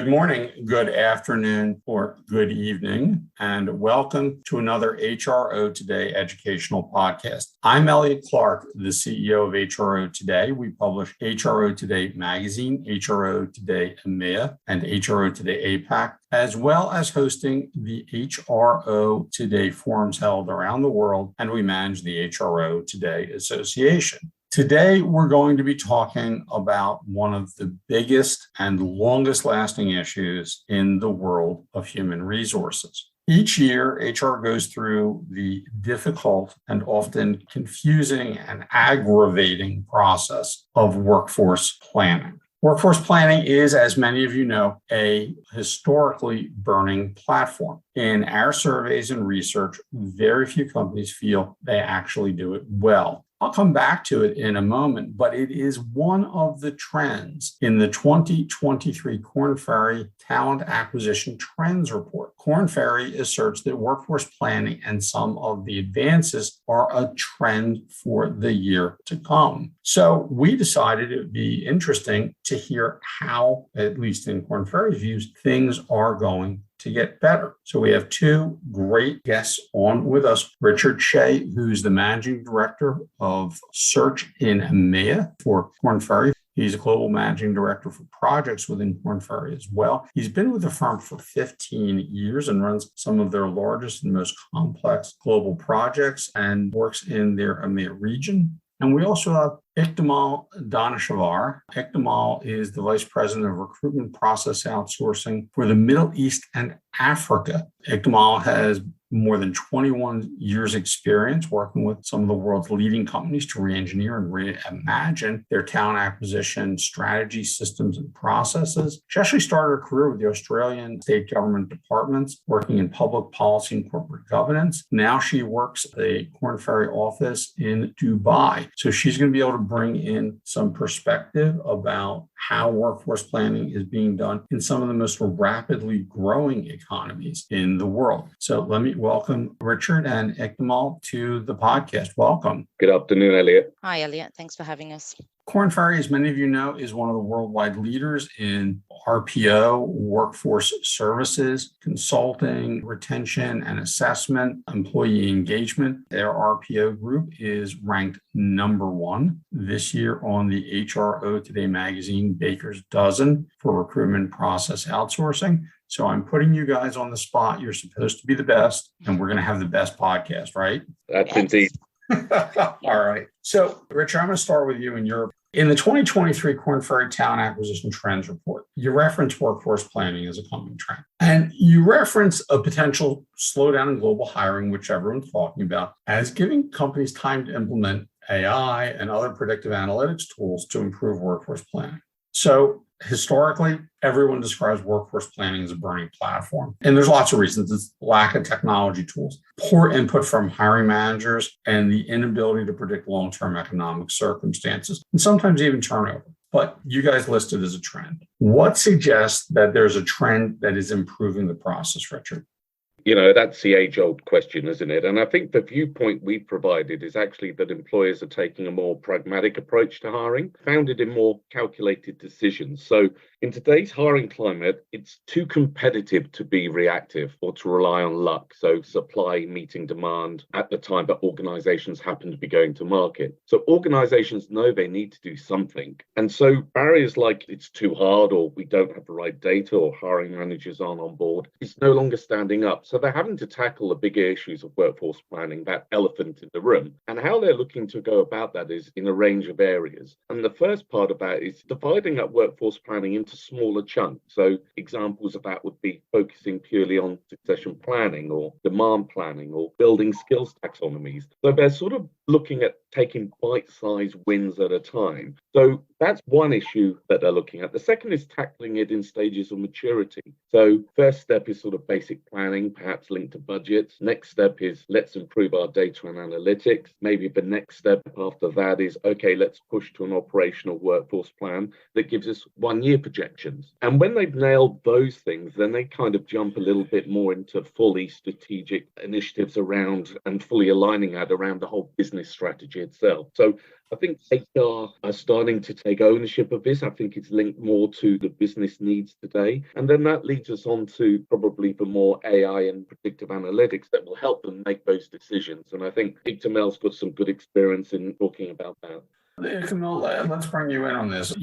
Good morning, good afternoon, or good evening, and welcome to another HRO Today Educational Podcast. I'm Elliot Clark, the CEO of HRO Today. We publish HRO Today Magazine, HRO Today EMEA, and HRO Today APAC, as well as hosting the HRO Today forums held around the world, and we manage the HRO Today Association. Today, we're going to be talking about one of the biggest and longest lasting issues in the world of human resources. Each year, HR goes through the difficult and often confusing and aggravating process of workforce planning. Workforce planning is, as many of you know, a historically burning platform. In our surveys and research, very few companies feel they actually do it well. I'll come back to it in a moment, but it is one of the trends in the 2023 Korn Ferry Talent Acquisition Trends Report. Korn Ferry asserts that workforce planning and some of the advances are a trend for the year to come. So we decided it would be interesting to hear how, at least in Korn Ferry's views, things are going to get better. So we have two great guests on with us. Richard Shea, who's the Managing Director of Search in EMEA for Korn Ferry. He's a Global Managing Director for Projects within Korn Ferry as well. He's been with the firm for 15 years and runs some of their largest and most complex global projects and works in their EMEA region. And we also have Iktimal Daneshvar. Iktimal is the Vice President of Recruitment Process Outsourcing for the Middle East and Africa. Iktimal has more than 21 years experience working with some of the world's leading companies to re-engineer and reimagine their talent acquisition strategy, systems, and processes. She actually started her career with the Australian state government departments, working in public policy and corporate governance. Now she works at the Korn Ferry office in Dubai. So she's going to be able to bring in some perspective about how workforce planning is being done in some of the most rapidly growing economies in the world. So let me welcome Richard and Iktimal to the podcast. Welcome. Good afternoon, Elliot. Hi, Elliot. Thanks for having us. Korn Ferry, as many of you know, is one of the worldwide leaders in RPO, workforce services, consulting, retention and assessment, employee engagement. Their RPO group is ranked number one this year on the HRO Today Magazine Baker's Dozen for recruitment process outsourcing. So I'm putting you guys on the spot. You're supposed to be the best, and we're going to have the best podcast, right? That's indeed. All right. So, Richard, I'm going to start with you in Europe. In the 2023 Korn Ferry Talent Acquisition Trends Report, you reference workforce planning as a coming trend. And you reference a potential slowdown in global hiring, which everyone's talking about, as giving companies time to implement AI and other predictive analytics tools to improve workforce planning. So historically, everyone describes workforce planning as a burning platform. And there's lots of reasons. It's lack of technology tools, poor input from hiring managers, and the inability to predict long-term economic circumstances, and sometimes even turnover. But you guys listed as a trend. What suggests that there's a trend that is improving the process, Richard? You know, that's the age-old question, isn't it? And I think the viewpoint we provided is actually that employers are taking a more pragmatic approach to hiring, founded in more calculated decisions. So in today's hiring climate, it's too competitive to be reactive or to rely on luck. So supply meeting demand at the time that organizations happen to be going to market. So organizations know they need to do something. And so barriers like it's too hard or we don't have the right data or hiring managers aren't on board is no longer standing up. So they're having to tackle the bigger issues of workforce planning, that elephant in the room. And how they're looking to go about that is in a range of areas. And the first part of that is dividing up workforce planning into smaller chunks. So examples of that would be focusing purely on succession planning or demand planning or building skills taxonomies. So they're sort of looking at taking bite-sized wins at a time. So that's one issue that they're looking at. The second is tackling it in stages of maturity. So first step is sort of basic planning, perhaps linked to budgets. Next step is let's improve our data and analytics. Maybe the next step after that is, okay, let's push to an operational workforce plan that gives us 1 year projections. And when they've nailed those things, then they kind of jump a little bit more into fully strategic initiatives around and fully aligning that around the whole business strategy itself. So I think HR are starting to take ownership of this. I think it's linked more to the business needs today. And then that leads us on to probably the more AI and predictive analytics that will help them make those decisions. And I think Iktimal's got some good experience in talking about that. Iktimal, let's bring you in on this.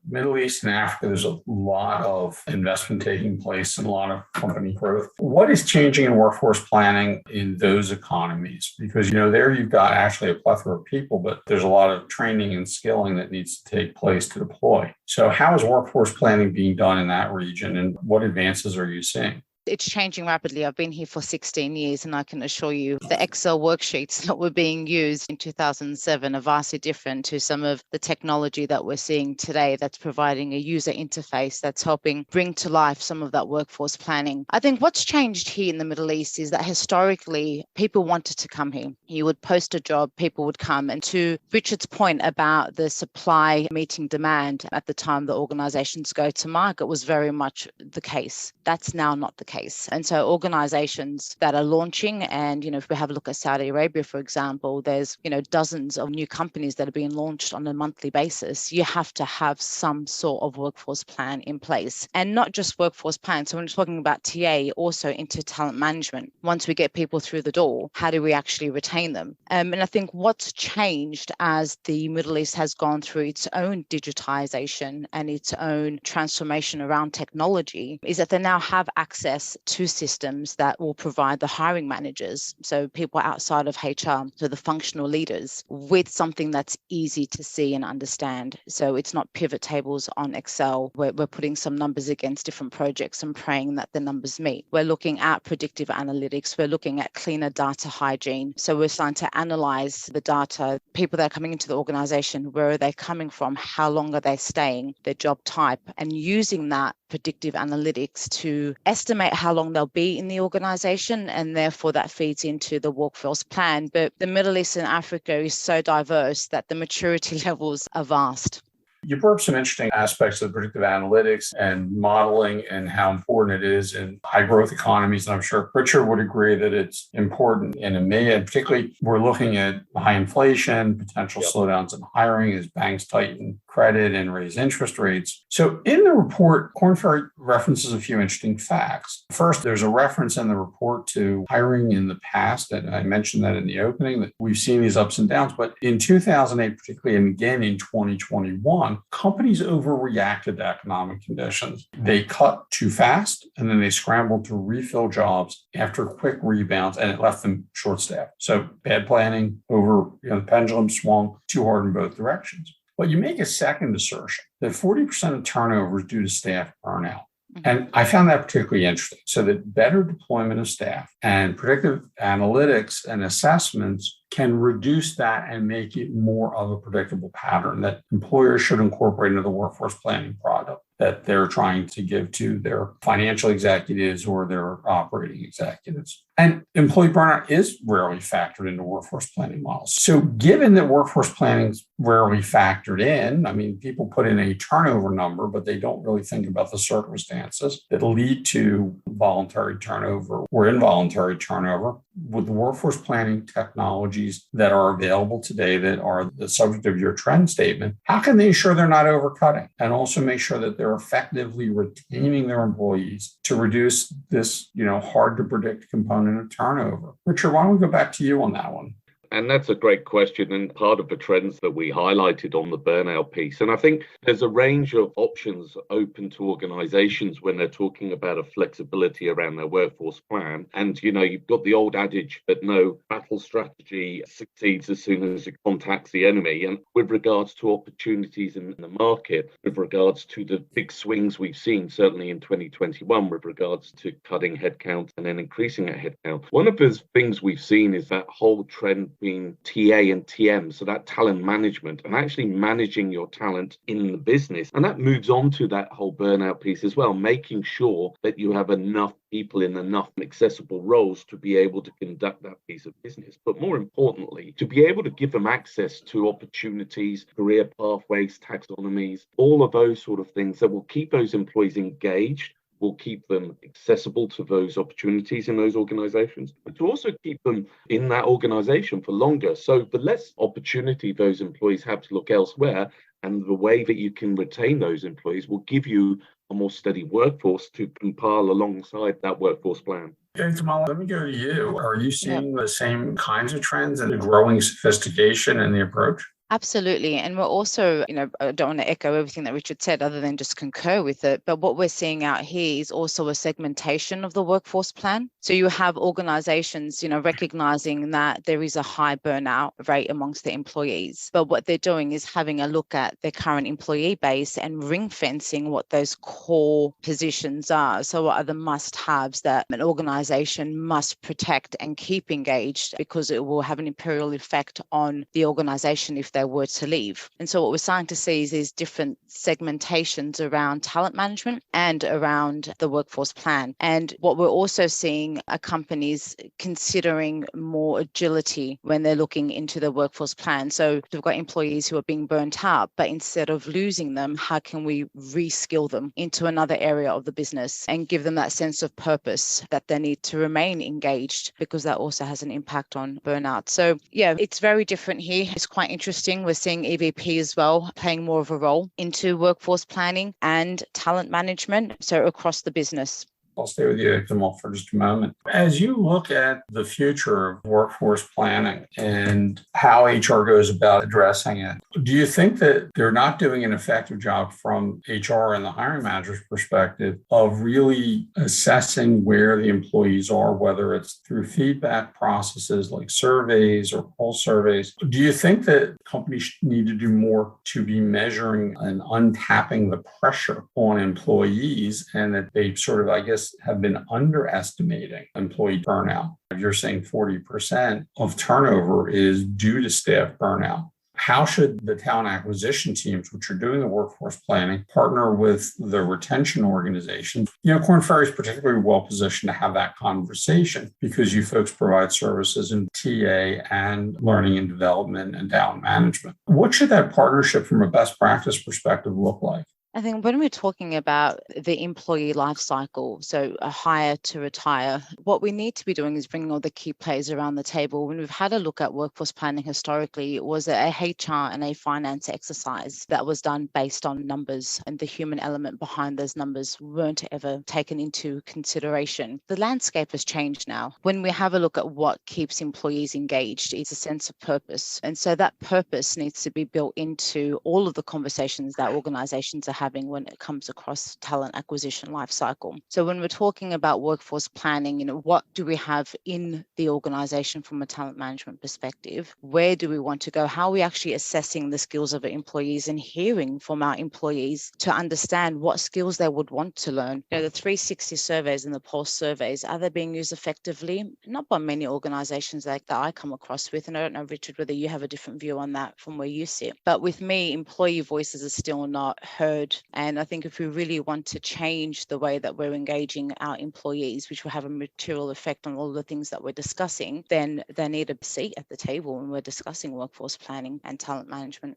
Middle East and Africa, there's a lot of investment taking place and a lot of company growth. What is changing in workforce planning in those economies? Because, there you've got actually a plethora of people, but there's a lot of training and skilling that needs to take place to deploy. So how is workforce planning being done in that region, and what advances are you seeing? It's changing rapidly. I've been here for 16 years, and I can assure you the Excel worksheets that were being used in 2007 are vastly different to some of the technology that we're seeing today that's providing a user interface that's helping bring to life some of that workforce planning. I think what's changed here in the Middle East is that historically people wanted to come here. You would post a job, people would come. And to Richard's point about the supply meeting demand at the time the organizations go to market was very much the case. That's now not the case. And so organizations that are launching, and, if we have a look at Saudi Arabia, for example, there's, dozens of new companies that are being launched on a monthly basis. You have to have some sort of workforce plan in place, and not just workforce plan. So when we're talking about TA, also into talent management. Once we get people through the door, how do we actually retain them? And I think what's changed as the Middle East has gone through its own digitization and its own transformation around technology is that they now have access to systems that will provide the hiring managers, so people outside of HR, so the functional leaders, with something that's easy to see and understand. So it's not pivot tables on Excel where we're putting some numbers against different projects and praying that the numbers meet. We're looking at predictive analytics. We're looking at cleaner data hygiene. So we're starting to analyze the data, people that are coming into the organization, where are they coming from, how long are they staying, their job type, and using that predictive analytics to estimate how long they'll be in the organization, and therefore that feeds into the workforce plan. But the Middle East and Africa is so diverse that the maturity levels are vast. You brought up some interesting aspects of predictive analytics and modeling and how important it is in high growth economies. And I'm sure Richard would agree that it's important in EMEA. And particularly, we're looking at high inflation, potential slowdowns in hiring as banks tighten credit and raise interest rates. So in the report, Korn Ferry references a few interesting facts. First, there's a reference in the report to hiring in the past, and I mentioned that in the opening, that we've seen these ups and downs. But in 2008, particularly, and again in 2021, companies overreacted to economic conditions. They cut too fast, and then they scrambled to refill jobs after quick rebounds, and it left them short-staffed. So bad planning, the pendulum swung too hard in both directions. But you make a second assertion that 40% of turnover is due to staff burnout. And I found that particularly interesting. So that better deployment of staff and predictive analytics and assessments can reduce that and make it more of a predictable pattern that employers should incorporate into the workforce planning product that they're trying to give to their financial executives or their operating executives. And employee burnout is rarely factored into workforce planning models. So given that workforce planning is rarely factored in, people put in a turnover number, but they don't really think about the circumstances that lead to voluntary turnover or involuntary turnover. With the workforce planning technologies that are available today that are the subject of your trend statement, how can they ensure they're not overcutting and also make sure that they're effectively retaining their employees to reduce this, hard to predict component of turnover? Richard, why don't we go back to you on that one? And that's a great question, and part of the trends that we highlighted on the burnout piece. And I think there's a range of options open to organizations when they're talking about a flexibility around their workforce plan. And, you've got the old adage that no battle strategy succeeds as soon as it contacts the enemy. And with regards to opportunities in the market, with regards to the big swings we've seen, certainly in 2021, with regards to cutting headcount and then increasing that headcount, one of the things we've seen is that whole trend between TA and TM, so that talent management and actually managing your talent in the business. And that moves on to that whole burnout piece as well, making sure that you have enough people in enough accessible roles to be able to conduct that piece of business. But more importantly, to be able to give them access to opportunities, career pathways, taxonomies, all of those sort of things that will keep those employees engaged, will keep them accessible to those opportunities in those organizations, but to also keep them in that organization for longer. So the less opportunity those employees have to look elsewhere, and the way that you can retain those employees will give you a more steady workforce to compile alongside that workforce plan. Iktimal, let me go to you. Are you Yeah. seeing the same kinds of trends and the growing sophistication in the approach? Absolutely. And we're also, I don't want to echo everything that Richard said other than just concur with it. But what we're seeing out here is also a segmentation of the workforce plan. So you have organizations, recognizing that there is a high burnout rate amongst the employees. But what they're doing is having a look at their current employee base and ring fencing what those core positions are. So what are the must-haves that an organization must protect and keep engaged, because it will have an imperial effect on the organization if they were to leave. And so what we're starting to see is these different segmentations around talent management and around the workforce plan. And what we're also seeing are companies considering more agility when they're looking into the workforce plan. So we've got employees who are being burnt out, but instead of losing them, how can we reskill them into another area of the business and give them that sense of purpose that they need to remain engaged, because that also has an impact on burnout. So yeah, it's very different here. It's quite interesting. We're seeing EVP as well playing more of a role into workforce planning and talent management, so across the business. I'll stay with you, Iktimal, for just a moment. As you look at the future of workforce planning and how HR goes about addressing it, do you think that they're not doing an effective job from HR and the hiring manager's perspective of really assessing where the employees are, whether it's through feedback processes like surveys or pulse surveys? Do you think that companies need to do more to be measuring and untapping the pressure on employees, and that they sort of, I guess, have been underestimating employee burnout? You're saying 40% of turnover is due to staff burnout. How should the talent acquisition teams, which are doing the workforce planning, partner with the retention organization? Korn Ferry is particularly well positioned to have that conversation because you folks provide services in TA and learning and development and talent management. What should that partnership from a best practice perspective look like? I think when we're talking about the employee life cycle, so a hire to retire, what we need to be doing is bringing all the key players around the table. When we've had a look at workforce planning historically, it was a HR and a finance exercise that was done based on numbers, and the human element behind those numbers weren't ever taken into consideration. The landscape has changed now. When we have a look at what keeps employees engaged, it's a sense of purpose. And so that purpose needs to be built into all of the conversations that organizations are having when it comes across talent acquisition life cycle. So when we're talking about workforce planning, what do we have in the organization from a talent management perspective? Where do we want to go? How are we actually assessing the skills of our employees and hearing from our employees to understand what skills they would want to learn? The 360 surveys and the pulse surveys, are they being used effectively? Not by many organizations that I come across with. And I don't know, Richard, whether you have a different view on that from where you sit. But with me, employee voices are still not heard. And I think if we really want to change the way that we're engaging our employees, which will have a material effect on all the things that we're discussing, then they need a seat at the table when we're discussing workforce planning and talent management.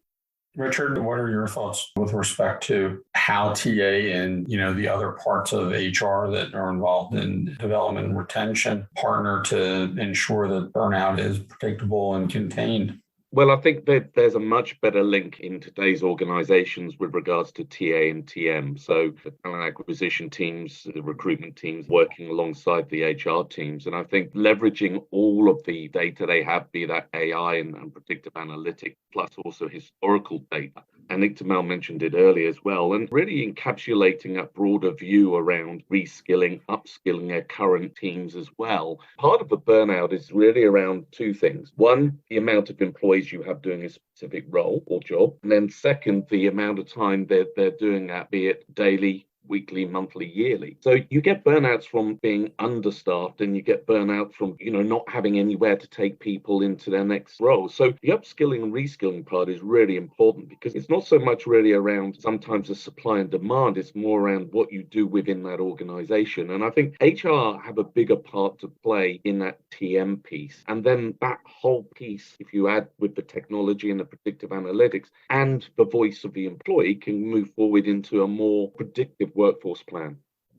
Richard, what are your thoughts with respect to how TA and the other parts of HR that are involved in development and retention partner to ensure that burnout is predictable and contained? Well, I think that there's a much better link in today's organizations with regards to TA and TM. So the talent acquisition teams, the recruitment teams working alongside the HR teams. And I think leveraging all of the data they have, be that AI and predictive analytics, plus also historical data. And Iktimal mentioned it earlier as well, and really encapsulating a broader view around reskilling, upskilling their current teams as well. Part of the burnout is really around two things. One, the amount of employees you have doing a specific role or job. And then second, the amount of time they're doing that, be it daily, weekly, monthly, yearly. So you get burnouts from being understaffed, and you get burnout from, not having anywhere to take people into their next role. So the upskilling and reskilling part is really important, because it's not so much really around sometimes the supply and demand, it's more around what you do within that organization. And I think HR have a bigger part to play in that TM piece. And then that whole piece, if you add with the technology and the predictive analytics and the voice of the employee, can move forward into a more predictive workforce plan.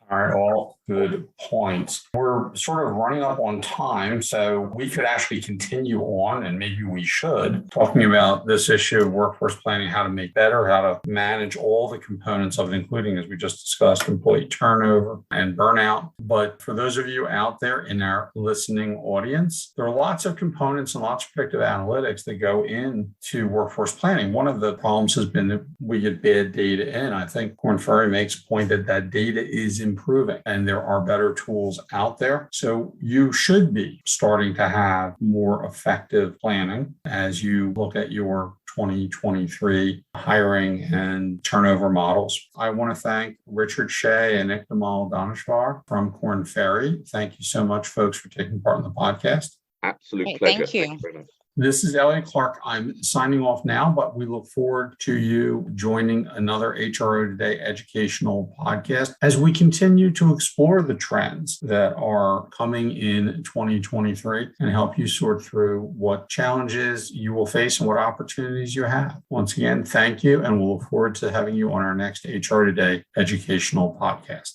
All right, all good points. We're sort of running up on time, so we could actually continue on, and maybe we should, talking about this issue of workforce planning, how to make better, how to manage all the components of it, including, as we just discussed, employee turnover and burnout. But for those of you out there in our listening audience, there are lots of components and lots of predictive analytics that go into workforce planning. One of the problems has been that we get bad data in. I think Korn Ferry makes a point that that data is improving and there are better tools out there. So you should be starting to have more effective planning as you look at your 2023 hiring and turnover models. I want to thank Richard Shea and Iktimal Daneshvar from Korn Ferry. Thank you so much, folks, for taking part in the podcast. Absolute pleasure. Thank you. Thank you very much. This is Elliot Clark. I'm signing off now, but we look forward to you joining another HRO Today educational podcast as we continue to explore the trends that are coming in 2023 and help you sort through what challenges you will face and what opportunities you have. Once again, thank you, and we'll look forward to having you on our next HRO Today educational podcast.